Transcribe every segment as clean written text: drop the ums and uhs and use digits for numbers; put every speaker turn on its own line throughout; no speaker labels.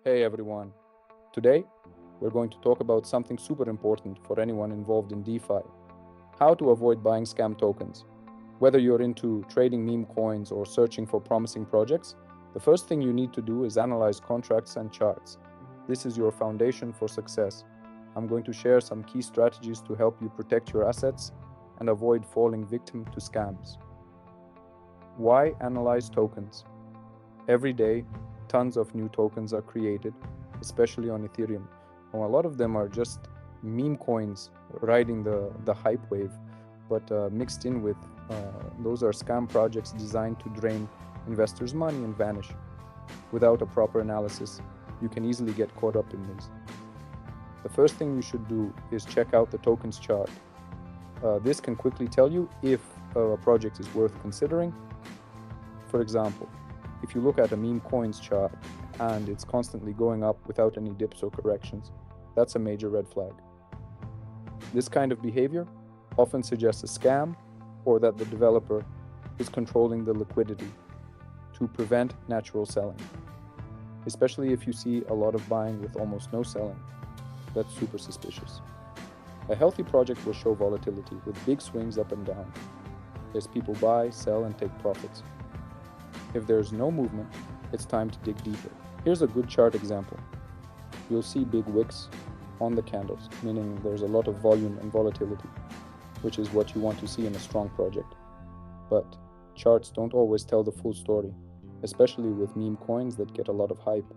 Hey everyone. Today, we're going to talk about something super important for anyone involved in DeFi: how to avoid buying scam tokens. Whether you're into trading meme coins or searching for promising projects, the first thing you need to do is analyze contracts and charts. This is your foundation for success. I'm going to share some key strategies to help you protect your assets and avoid falling victim to scams. Why analyze tokens? Every day, tons of new tokens are created, especially on Ethereum. Well, a lot of them are just meme coins riding the hype wave, but mixed in with those are scam projects designed to drain investors' money and vanish. Without a proper analysis, you can easily get caught up in these. The first thing you should do is check out the tokens chart. This can quickly tell you if a project is worth considering. For example, if you look at a meme coins chart and it's constantly going up without any dips or corrections, that's a major red flag. This kind of behavior often suggests a scam or that the developer is controlling the liquidity to prevent natural selling. Especially if you see a lot of buying with almost no selling, that's super suspicious. A healthy project will show volatility with big swings up and down as people buy, sell, and take profits. If there's no movement, it's time to dig deeper. Here's a good chart example. You'll see big wicks on the candles, meaning there's a lot of volume and volatility, which is what you want to see in a strong project. But charts don't always tell the full story, especially with meme coins that get a lot of hype.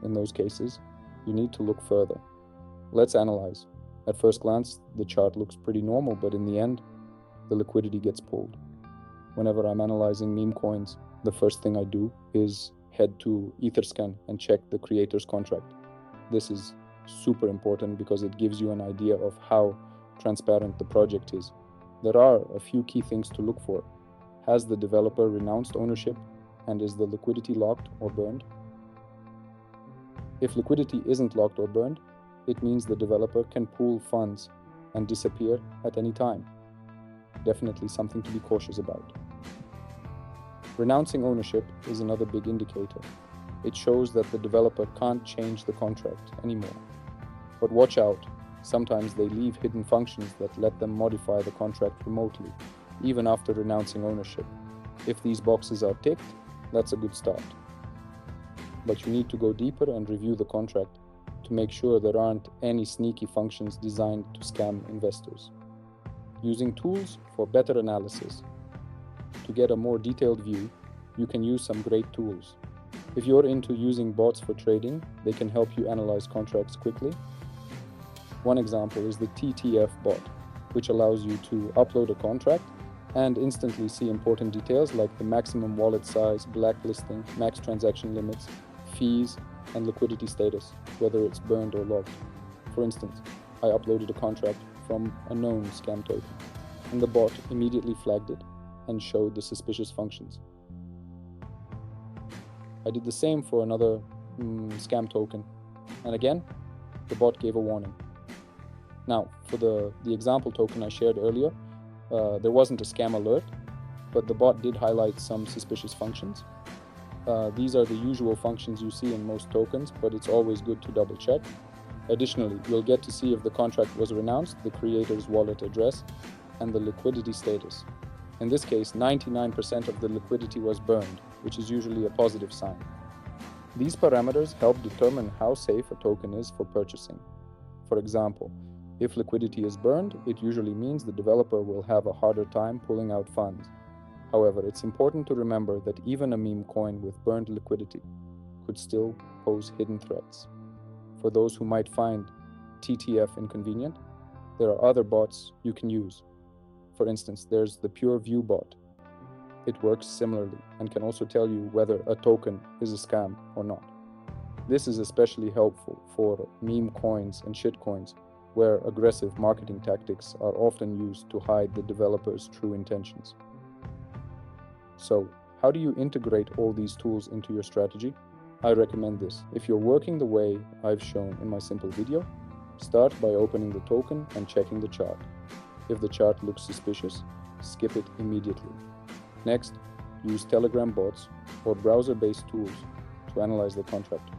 In those cases, you need to look further. Let's analyze. At first glance, the chart looks pretty normal, but in the end, the liquidity gets pulled. Whenever I'm analyzing meme coins, the first thing I do is head to Etherscan and check the creator's contract. This is super important because it gives you an idea of how transparent the project is. There are a few key things to look for. Has the developer renounced ownership, and is the liquidity locked or burned? If liquidity isn't locked or burned, it means the developer can pool funds and disappear at any time. Definitely something to be cautious about. Renouncing ownership is another big indicator. It shows that the developer can't change the contract anymore. But watch out, sometimes they leave hidden functions that let them modify the contract remotely, even after renouncing ownership. If these boxes are ticked, that's a good start. But you need to go deeper and review the contract to make sure there aren't any sneaky functions designed to scam investors. Using tools for better analysis. To get a more detailed view, you can use some great tools. If you're into using bots for trading, they can help you analyze contracts quickly. One example is the TTF bot, which allows you to upload a contract and instantly see important details like the maximum wallet size, blacklisting, max transaction limits, fees, and liquidity status, whether it's burned or locked. For instance, I uploaded a contract from a known scam token, and the bot immediately flagged it and showed the suspicious functions. I did the same for another scam token, and again, the bot gave a warning. Now, for the example token I shared earlier, there wasn't a scam alert, but the bot did highlight some suspicious functions. These are the usual functions you see in most tokens, but it's always good to double check. Additionally, you'll get to see if the contract was renounced, the creator's wallet address, and the liquidity status. In this case, 99% of the liquidity was burned, which is usually a positive sign. These parameters help determine how safe a token is for purchasing. For example, if liquidity is burned, it usually means the developer will have a harder time pulling out funds. However, it's important to remember that even a meme coin with burned liquidity could still pose hidden threats. For those who might find TTF inconvenient, there are other bots you can use. For instance, there's the Pure View bot. It works similarly and can also tell you whether a token is a scam or not. This is especially helpful for meme coins and shitcoins, where aggressive marketing tactics are often used to hide the developer's true intentions. So, how do you integrate all these tools into your strategy? I recommend this. If you're working the way I've shown in my simple video, start by opening the token and checking the chart. If the chart looks suspicious, skip it immediately. Next, use Telegram bots or browser-based tools to analyze the contract.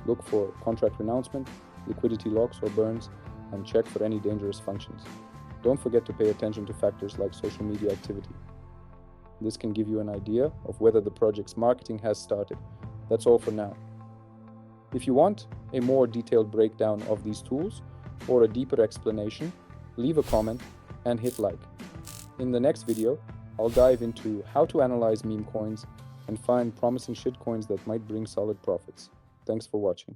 Look for contract renouncement, liquidity locks or burns, and check for any dangerous functions. Don't forget to pay attention to factors like social media activity. This can give you an idea of whether the project's marketing has started. That's all for now. If you want a more detailed breakdown of these tools or a deeper explanation, leave a comment and hit like. In the next video, I'll dive into how to analyze meme coins and find promising shitcoins that might bring solid profits. Thanks for watching.